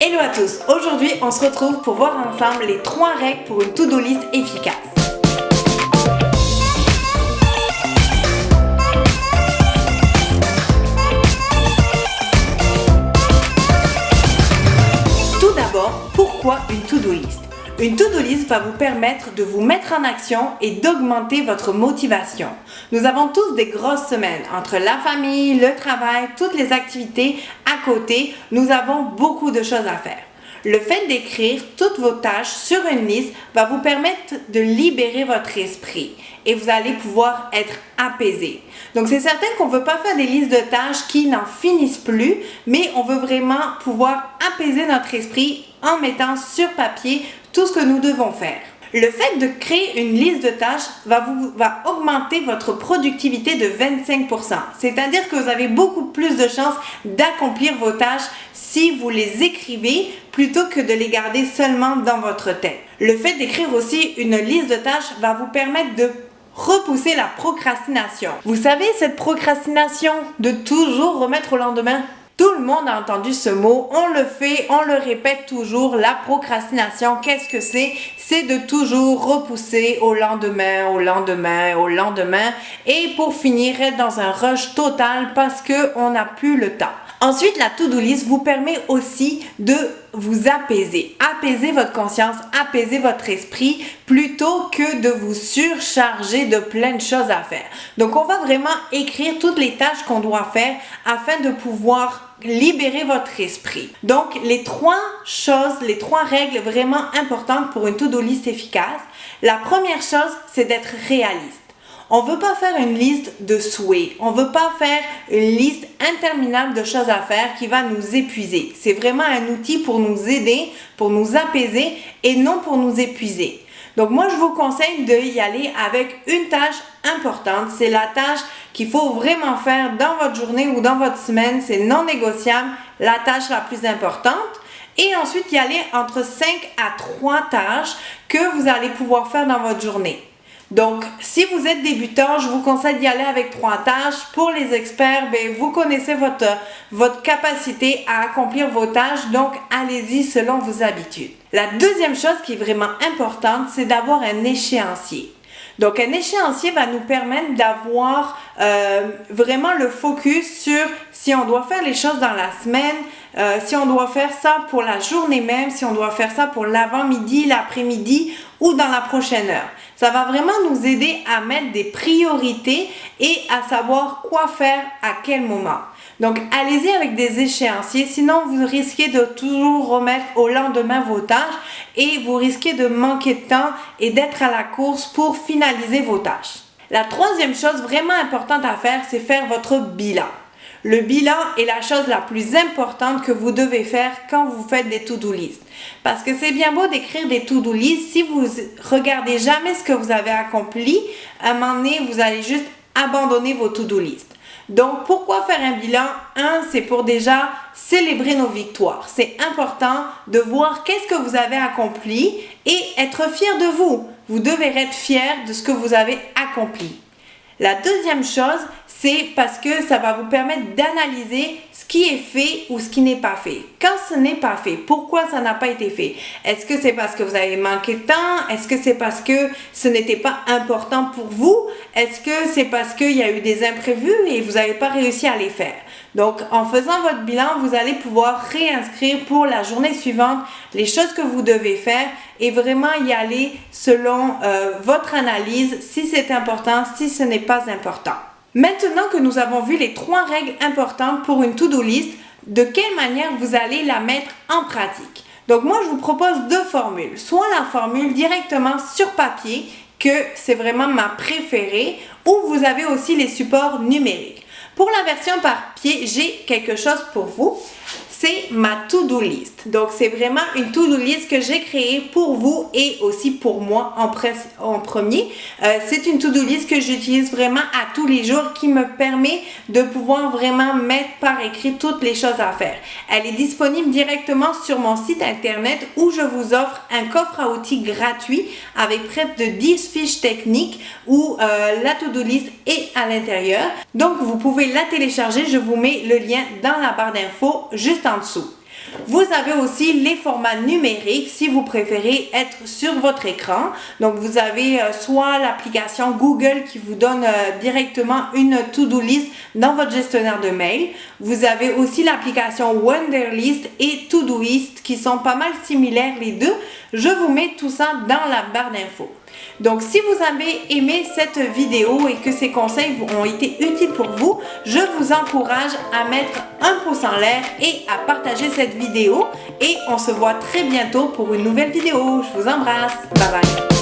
Hello à tous, aujourd'hui on se retrouve pour voir ensemble les 3 règles pour une to-do list efficace. Tout d'abord, pourquoi une to-do list? Une to-do list va vous permettre de vous mettre en action et d'augmenter votre motivation. Nous avons tous des grosses semaines entre la famille, le travail, toutes les activités à côté. Nous avons beaucoup de choses à faire. Le fait d'écrire toutes vos tâches sur une liste va vous permettre de libérer votre esprit et vous allez pouvoir être apaisé. Donc c'est certain qu'on ne veut pas faire des listes de tâches qui n'en finissent plus, mais on veut vraiment pouvoir apaiser notre esprit en mettant sur papier tout ce que nous devons faire. Le fait de créer une liste de tâches va augmenter votre productivité de 25%. C'est-à-dire que vous avez beaucoup plus de chances d'accomplir vos tâches si vous les écrivez plutôt que de les garder seulement dans votre tête. Le fait d'écrire aussi une liste de tâches va vous permettre de repousser la procrastination. Vous savez, cette procrastination de toujours remettre au lendemain? Tout le monde a entendu ce mot, on le fait, on le répète toujours, la procrastination, qu'est-ce que c'est? C'est de toujours repousser au lendemain, au lendemain, au lendemain et pour finir être dans un rush total parce qu'on n'a plus le temps. Ensuite, la to-do list vous permet aussi de vous apaiser. Apaiser votre conscience, apaiser votre esprit plutôt que de vous surcharger de plein de choses à faire. Donc, on va vraiment écrire toutes les tâches qu'on doit faire afin de pouvoir libérer votre esprit. Donc, les 3 règles vraiment importantes pour une to-do list efficace. La première chose, c'est d'être réaliste. On ne veut pas faire une liste de souhaits. On ne veut pas faire une liste interminable de choses à faire qui va nous épuiser. C'est vraiment un outil pour nous aider, pour nous apaiser et non pour nous épuiser. Donc moi, je vous conseille d'y aller avec une tâche importante. C'est la tâche qu'il faut vraiment faire dans votre journée ou dans votre semaine. C'est non négociable, la tâche la plus importante. Et ensuite, y aller entre 5 à 3 tâches que vous allez pouvoir faire dans votre journée. Donc, si vous êtes débutant, je vous conseille d'y aller avec 3 tâches. Pour les experts, vous connaissez votre capacité à accomplir vos tâches, donc allez-y selon vos habitudes. La deuxième chose qui est vraiment importante, c'est d'avoir un échéancier. Donc, un échéancier va nous permettre d'avoir vraiment le focus sur si on doit faire les choses dans la semaine, si on doit faire ça pour la journée même, si on doit faire ça pour l'avant-midi, l'après-midi ou dans la prochaine heure. Ça va vraiment nous aider à mettre des priorités et à savoir quoi faire à quel moment. Donc, allez-y avec des échéanciers, sinon vous risquez de toujours remettre au lendemain vos tâches et vous risquez de manquer de temps et d'être à la course pour finaliser vos tâches. La troisième chose vraiment importante à faire, c'est faire votre bilan. Le bilan est la chose la plus importante que vous devez faire quand vous faites des to-do list. Parce que c'est bien beau d'écrire des to-do list, si vous regardez jamais ce que vous avez accompli, à un moment donné, vous allez juste abandonner vos to-do list. Donc, pourquoi faire un bilan? C'est pour déjà célébrer nos victoires. C'est important de voir qu'est-ce que vous avez accompli et être fier de vous. Vous devez être fier de ce que vous avez accompli. La deuxième chose, c'est parce que ça va vous permettre d'analyser ce qui est fait ou ce qui n'est pas fait. Quand ce n'est pas fait, pourquoi ça n'a pas été fait? Est-ce que c'est parce que vous avez manqué de temps? Est-ce que c'est parce que ce n'était pas important pour vous? Est-ce que c'est parce qu'il y a eu des imprévus et vous n'avez pas réussi à les faire? Donc, en faisant votre bilan, vous allez pouvoir réinscrire pour la journée suivante les choses que vous devez faire et vraiment y aller selon votre analyse, si c'est important, si ce n'est pas important. Maintenant que nous avons vu les 3 règles importantes pour une to-do list, de quelle manière vous allez la mettre en pratique? Donc moi, je vous propose 2 formules. Soit la formule directement sur papier, que c'est vraiment ma préférée, ou vous avez aussi les supports numériques. Pour la version papier, j'ai quelque chose pour vous. C'est ma to-do list. Donc, c'est vraiment une to-do list que j'ai créée pour vous et aussi pour moi en premier. C'est une to-do list que j'utilise vraiment à tous les jours qui me permet de pouvoir vraiment mettre par écrit toutes les choses à faire. Elle est disponible directement sur mon site internet où je vous offre un coffre à outils gratuit avec près de 10 fiches techniques où la to-do list est à l'intérieur. Donc, vous pouvez la télécharger. Je vous mets le lien dans la barre d'infos juste en dessous. Vous avez aussi les formats numériques si vous préférez être sur votre écran. Donc, vous avez soit l'application Google qui vous donne directement une to-do list dans votre gestionnaire de mail. Vous avez aussi l'application Wunderlist et Todoist qui sont pas mal similaires les deux. Je vous mets tout ça dans la barre d'infos. Donc, si vous avez aimé cette vidéo et que ces conseils ont été utiles pour vous, je vous encourage à mettre un pouce en l'air et à partager cette vidéo. Et on se voit très bientôt pour une nouvelle vidéo. Je vous embrasse. Bye bye.